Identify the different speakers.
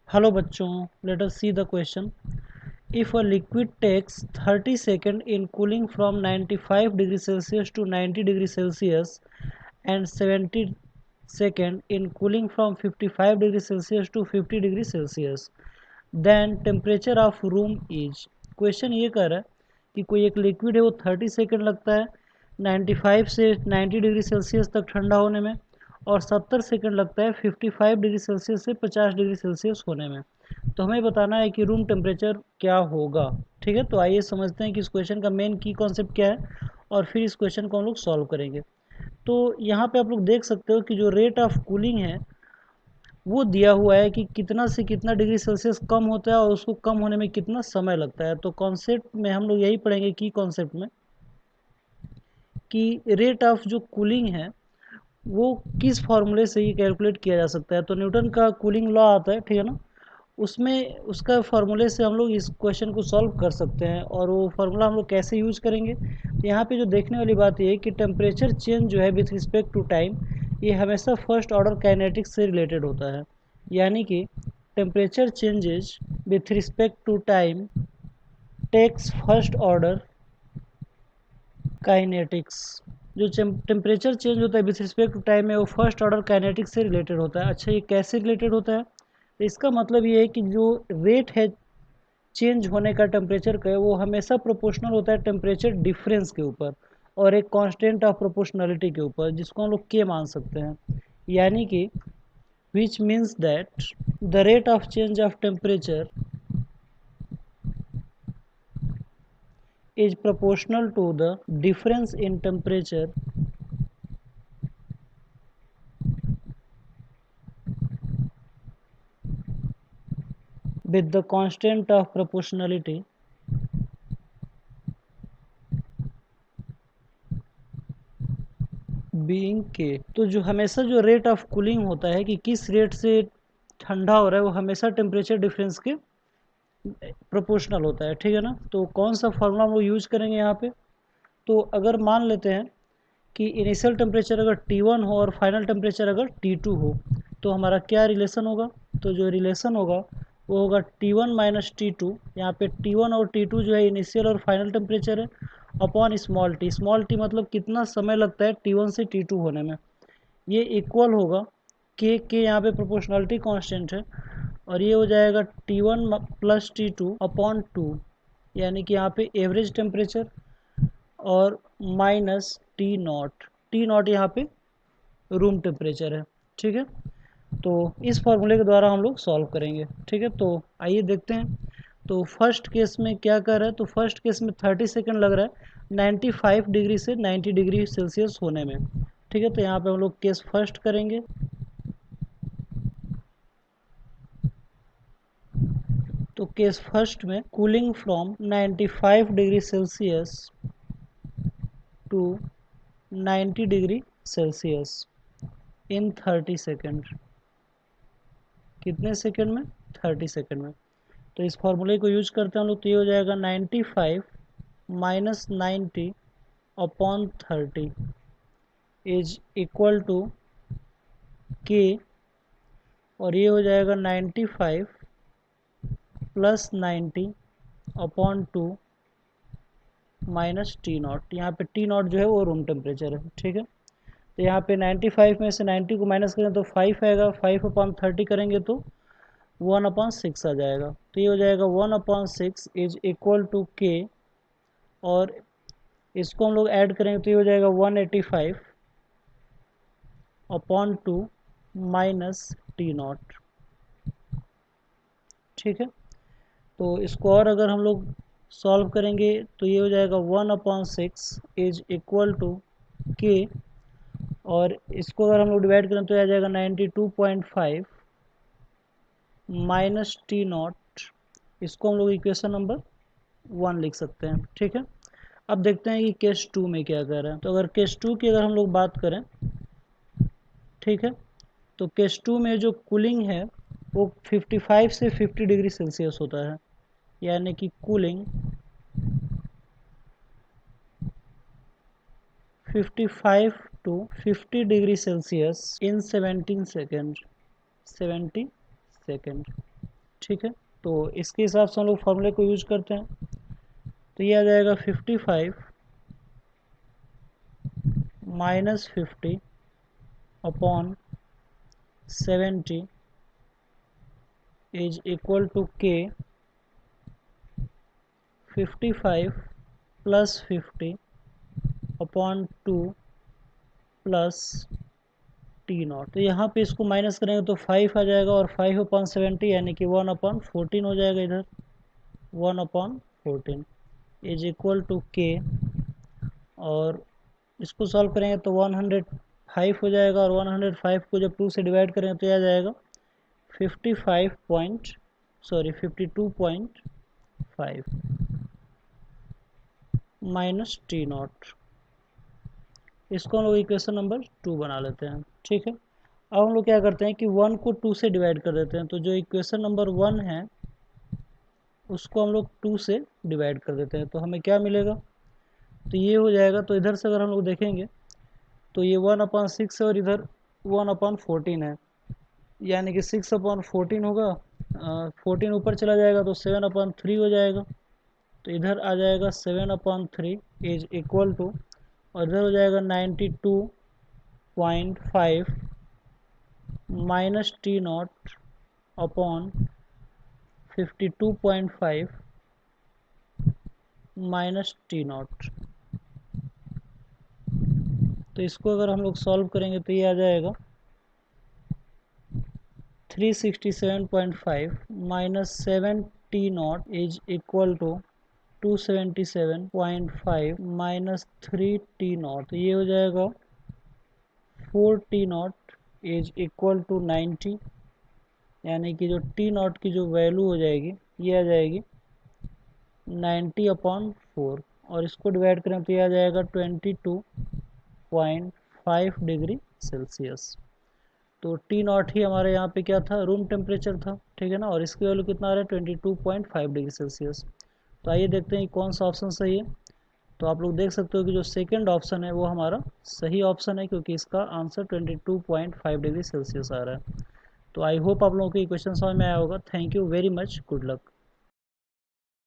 Speaker 1: Hello बच्चों, let us see the question. If a liquid takes 30 seconds in cooling from 95 degrees Celsius to 90 degrees Celsius and 70 seconds in cooling from 55 degrees Celsius to 50 degrees Celsius, then temperature of room is. Question ये कर रहा है कि कोई एक liquid है, वो 30 second लगता है 95 से 90 डिग्री सेल्सियस तक ठंडा होने में, और 70 सेकेंड लगता है 55 डिग्री सेल्सियस से 50 डिग्री सेल्सियस होने में. तो हमें बताना है कि रूम टेम्परेचर क्या होगा. ठीक है, तो आइए समझते हैं कि इस क्वेश्चन का मेन की कॉन्सेप्ट क्या है और फिर इस क्वेश्चन को हम लोग सॉल्व करेंगे. तो यहाँ पे आप लोग देख सकते हो कि जो रेट ऑफ कूलिंग है वो दिया हुआ है कि कितना से कितना डिग्री सेल्सियस कम होता है और उसको कम होने में कितना समय लगता है. तो कॉन्सेप्ट में हम लोग यही पढ़ेंगे कि कॉन्सेप्ट में कि रेट ऑफ जो कूलिंग है वो किस फार्मूले से ये कैलकुलेट किया जा सकता है. तो न्यूटन का कूलिंग लॉ आता है, ठीक है ना, उसमें उसका फार्मूले से हम लोग इस क्वेश्चन को सॉल्व कर सकते हैं. और वो फार्मूला हम लोग कैसे यूज करेंगे, तो यहाँ पे जो देखने वाली बात ये है कि टेम्परेचर चेंज जो है विथ रिस्पेक्ट टू टाइम, ये हमेशा फर्स्ट ऑर्डर काइनेटिक्स से रिलेटेड होता है. यानी कि temperature changes with respect to time takes first order kinetics. जो टेम्परेचर चेंज होता है विथ रिस्पेक्ट टू टाइम है वो फर्स्ट ऑर्डर काइनेटिक्स से रिलेटेड होता है. अच्छा, ये कैसे रिलेटेड होता है? तो इसका मतलब ये है कि जो रेट है चेंज होने का टेम्परेचर का, वो हमेशा प्रोपोर्शनल होता है टेम्परेचर डिफरेंस के ऊपर और एक कांस्टेंट ऑफ प्रोपोर्शनलिटी के ऊपर, जिसको हम लोग के मान सकते हैं. यानी कि which means that the rate of change of temperature is proportional to the difference in temperature with the constant of proportionality being k. तो जो हमेशा जो रेट ऑफ कूलिंग होता है कि किस रेट से ठंडा हो रहा है, वो हमेशा टेम्परेचर डिफरेंस के प्रोपोर्शनल होता है. ठीक है ना. तो कौन सा फार्मूला हम लोग यूज करेंगे यहाँ पे? तो अगर मान लेते हैं कि इनिशियल टेम्परेचर अगर T1 हो और फाइनल टेम्परेचर अगर T2 हो, तो हमारा क्या रिलेशन होगा? तो जो रिलेशन होगा वो होगा T1 माइनस T2. यहाँ पे T1 और T2 जो है इनिशियल और फाइनल टेम्परेचर है, upon small T. Small T मतलब कितना समय लगता है T1 से T2 होने में. ये इक्वल होगा के यहाँ पे प्रोपोर्शनलिटी कांस्टेंट है, और ये हो जाएगा T1 प्लस T2 अपॉन 2, यानी कि यहाँ पे एवरेज टेम्परेचर, और माइनस टी नॉट यहाँ पे रूम टेम्परेचर है. ठीक है, तो इस फॉर्मूले के द्वारा हम लोग सॉल्व करेंगे. ठीक है, तो आइए देखते हैं. तो फर्स्ट केस में क्या कर रहा है? तो फर्स्ट केस में 30 सेकंड लग रहा है 95 डिग्री से 90 डिग्री सेल्सियस होने में. ठीक है, तो यहाँ पे हम लोग केस फर्स्ट करेंगे. तो केस फर्स्ट में cooling from 95 degree celsius to 90 degree celsius in 30 second. कितने सेकेंड में? 30 सेकेंड में. तो इस फॉर्मूले को यूज करते हैं हम लोग, तो ये हो जाएगा 95 minus 90 upon 30 is equal to k, और ये हो जाएगा 95 प्लस 90 अपॉन 2 माइनस T0. यहाँ पे T0 जो है वो रूम टेम्परेचर है. ठीक है, तो यहाँ पे 95 में से 90 को माइनस करें तो 5 आएगा. 5 अपॉन 30 करेंगे तो 1/6 आ जाएगा. तो ये हो जाएगा 1/6 इज इक्वल टू के, और इसको हम लोग ऐड करेंगे तो ये हो जाएगा 185 अपॉन 2 माइनस T0. ठीक है, तो इसको और अगर हम लोग सॉल्व करेंगे तो ये हो जाएगा 1/6 इज इक्वल टू के, और इसको अगर हम लोग डिवाइड करें तो आ जाएगा 92.5 माइनस T0. इसको हम लोग इक्वेशन नंबर 1 लिख सकते हैं. ठीक है, अब देखते हैं कि केस 2 में क्या कर रहा है. तो अगर केस 2 की अगर हम लोग बात करें, ठीक है, तो केस 2 में जो कूलिंग है वो 55 से 50 डिग्री सेल्सियस होता है. यानी कि cooling 55 to 50 degree celsius in 17 second. 70 second. ठीक है, तो इसके हिसाब से हम लोग फॉर्मूले को यूज करते हैं। तो ये आ जाएगा 55 minus 50 upon 70 is equal to k 55 plus 50 upon 2 plus t naught. तो यहाँ पे इसको माइनस करेंगे तो 5 आ जाएगा और 5 अपॉन 70 यानी कि 1 अपॉन 14 हो जाएगा इधर, 1 upon 14 is equal to k, और इसको सॉल्व करेंगे तो 105 हो जाएगा, और 105 को जब 2 से डिवाइड करेंगे तो आ जाएगा 52.5 माइनस टी नॉट। इसको हम लोग इक्वेशन नंबर 2 बना लेते हैं। ठीक है, अब हम लोग क्या करते हैं कि 1 को 2 से डिवाइड कर देते हैं, तो जो इक्वेशन नंबर 1 है उसको हम लोग 2 से डिवाइड कर देते हैं, तो हमें क्या मिलेगा, तो ये हो जाएगा। तो इधर से अगर हम लोग देखेंगे तो ये 1/6 है और इधर 1/14 है, यानी कि 6/14 होगा, 14 ऊपर चला जाएगा तो 7/3 हो जाएगा। तो इधर आ जाएगा 7/3 इज इक्वल टू, और इधर हो जाएगा 92.5 minus T not upon 52.5 minus T naught. तो इसको अगर हम लोग सॉल्व करेंगे तो ये आ जाएगा 367.5 minus 7 t naught is equal to 277.5 minus 3 t naught. तो ये हो जाएगा 4 t naught is equal to 90, यानी कि जो टी नॉट की जो वैल्यू हो जाएगी ये आ जाएगी 90/4, और इसको डिवाइड करें तो ये आ जाएगा 22.5 डिग्री सेल्सियस। तो टी नॉट ही हमारे यहाँ पे क्या था, रूम टेम्परेचर था। ठीक है ना, और इसकी वैल्यू कितना आ रहा है 22.5 डिग्री सेल्सियस। तो आइए देखते हैं कौन सा ऑप्शन सही है। तो आप लोग देख सकते हो कि जो सेकंड ऑप्शन है वो हमारा सही ऑप्शन है, क्योंकि इसका आंसर 22.5 डिग्री सेल्सियस आ रहा है। तो आई होप आप लोगों को ये क्वेश्चन समझ में आया होगा। Thank you very much, good luck.